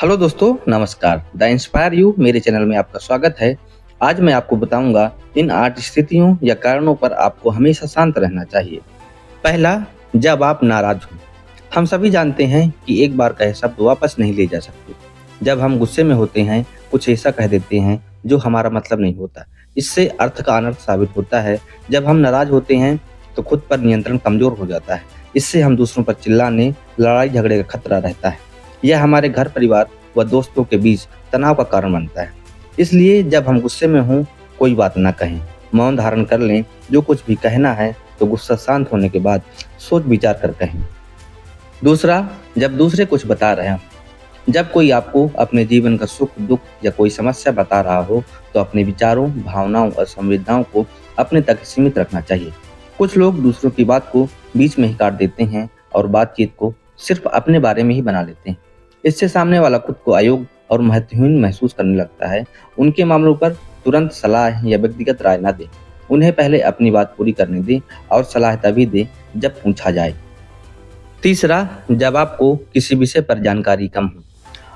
Hello दोस्तों, नमस्कार। The inspire you मेरे चैनल में आपका स्वागत है। आज मैं आपको बताऊंगा इन 8 स्थितियों या कारणों पर आपको हमेशा शांत रहना चाहिए। पहला, जब आप नाराज हो। हम सभी जानते हैं कि एक बार कहे शब्द वापस नहीं ले जा सकते। जब हम गुस्से में होते हैं, कुछ ऐसा कह देते हैं जो हमारा मतलब नहीं होता। इससे अर्थ का अनर्थ साबित होता है। जब हम नाराज होते हैं तो खुद पर नियंत्रण कमजोर हो जाता है। इससे हम दूसरों पर चिल्लाने, लड़ाई झगड़े का खतरा रहता है। यह हमारे घर परिवार व दोस्तों के बीच तनाव का कारण बनता है। इसलिए जब हम गुस्से में हों, कोई बात ना कहें, मौन धारण कर लें। जो कुछ भी कहना है तो गुस्सा शांत होने के बाद सोच विचार कर कहें। दूसरा, जब दूसरे कुछ बता रहे हों। जब कोई आपको अपने जीवन का सुख दुख या कोई समस्या बता रहा हो तो अपने विचारों, भावनाओं और संवेदनाओं को अपने तक सीमित रखना चाहिए। कुछ लोग दूसरों की बात को बीच में ही काट देते हैं और बातचीत को सिर्फ अपने बारे में ही बना लेते हैं। इससे सामने वाला खुद को अयोग्य और महत्वहीन महसूस करने लगता है। उनके मामलों पर तुरंत सलाह या व्यक्तिगत राय न दें। उन्हें पहले अपनी बात पूरी करने दें और सलाह तभी दें जब पूछा जाए। तीसरा, जब आपको किसी विषय पर जानकारी कम हो।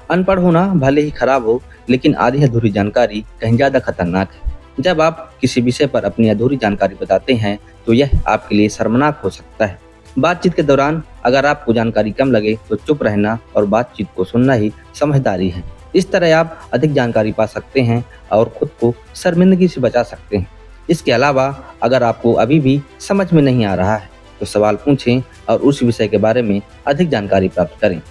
अनपढ़ होना भले ही खराब हो, लेकिन आधी अधूरी जानकारी कहीं ज़्यादा खतरनाक है। जब आप किसी विषय पर अपनी अधूरी जानकारी बताते हैं तो यह आपके लिए शर्मनाक हो सकता है। बातचीत के दौरान अगर आपको जानकारी कम लगे तो चुप रहना और बातचीत को सुनना ही समझदारी है। इस तरह आप अधिक जानकारी पा सकते हैं और खुद को शर्मिंदगी से बचा सकते हैं। इसके अलावा अगर आपको अभी भी समझ में नहीं आ रहा है तो सवाल पूछें और उस विषय के बारे में अधिक जानकारी प्राप्त करें।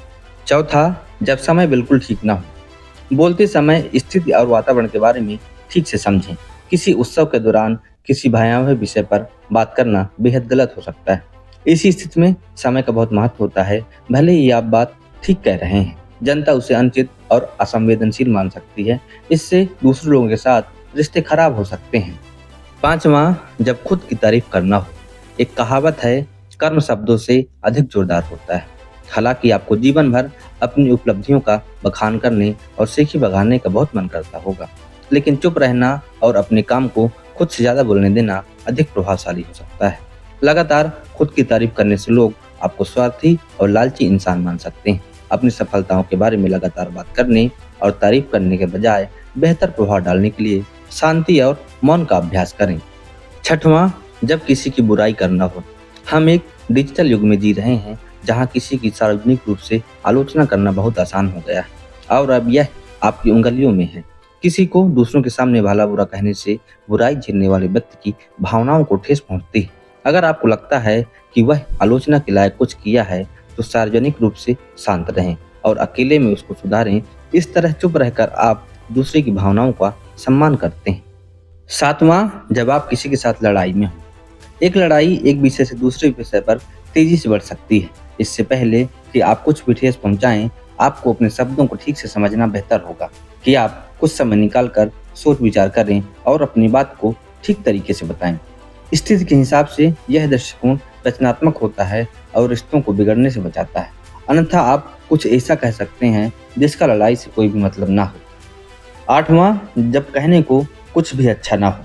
चौथा, जब समय बिल्कुल ठीक ना हो। बोलते समय स्थिति और वातावरण के बारे में ठीक से समझें। किसी उत्सव के दौरान किसी भयावह विषय पर बात करना बेहद गलत हो सकता है। इसी स्थिति में समय का बहुत महत्व होता है। भले ही आप बात ठीक कह रहे हैं, जनता उसे अनुचित और असंवेदनशील मान सकती है। इससे दूसरे लोगों के साथ रिश्ते खराब हो सकते हैं। पांचवा, जब खुद की तारीफ करना हो। एक कहावत है, कर्म शब्दों से अधिक जोरदार होता है। हालांकि आपको जीवन भर अपनी उपलब्धियों का बखान करने और सीखी बघाने का बहुत मन करता होगा, लेकिन चुप रहना और अपने काम को खुद से ज्यादा बोलने देना अधिक प्रभावशाली हो सकता है। लगातार खुद की तारीफ करने से लोग आपको स्वार्थी और लालची इंसान मान सकते हैं। अपनी सफलताओं के बारे में लगातार बात करने और तारीफ करने के बजाय बेहतर प्रभाव डालने के लिए शांति और मौन का अभ्यास करें। छठवां, जब किसी की बुराई करना हो। हम एक डिजिटल युग में जी रहे हैं जहां किसी की सार्वजनिक रूप से आलोचना करना बहुत आसान हो गया है और अब यह आपकी उंगलियों में है। किसी को दूसरों के सामने भला बुरा कहने से बुराई झेलने वाले व्यक्ति की भावनाओं को ठेस पहुंचती है। अगर आपको लगता है कि वह आलोचना के लायक कुछ किया है तो सार्वजनिक रूप से शांत रहें और अकेले में उसको सुधारें। इस तरह चुप रहकर आप दूसरे की भावनाओं का सम्मान करते हैं। सातवां, जब आप किसी के साथ लड़ाई में हो। एक लड़ाई एक विषय से दूसरे विषय पर तेजी से बढ़ सकती है। इससे पहले कि आप कुछ भी ठेस पहुंचाएं, आपको अपने शब्दों को ठीक से समझना बेहतर होगा कि आप कुछ समय निकाल कर सोच विचार करें और अपनी बात को ठीक तरीके से बताएं। स्थिति के हिसाब से यह दृष्टिकोण रचनात्मक होता है और रिश्तों को बिगड़ने से बचाता है। अन्यथा आप कुछ ऐसा कह सकते हैं जिसका लड़ाई से कोई भी मतलब ना हो। आठवां, जब कहने को कुछ भी अच्छा ना हो।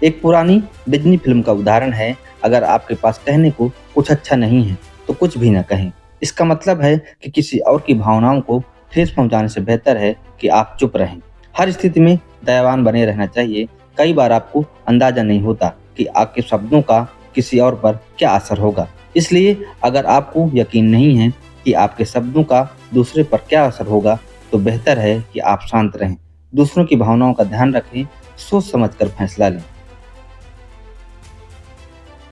एक पुरानी डिज्नी फिल्म का उदाहरण है, अगर आपके पास कहने को कुछ अच्छा नहीं है तो कुछ भी ना कहें। इसका मतलब है कि किसी और की भावनाओं को ठेस पहुंचाने से बेहतर है कि आप चुप रहें। हर स्थिति में दयावान बने रहना चाहिए। कई बार आपको अंदाजा नहीं होता कि आपके शब्दों का किसी और पर क्या असर होगा। इसलिए अगर आपको यकीन नहीं है कि आपके शब्दों का दूसरे पर क्या असर होगा तो बेहतर है कि आप शांत रहें, दूसरों की भावनाओं का ध्यान रखें, सोच समझकर फैसला लें।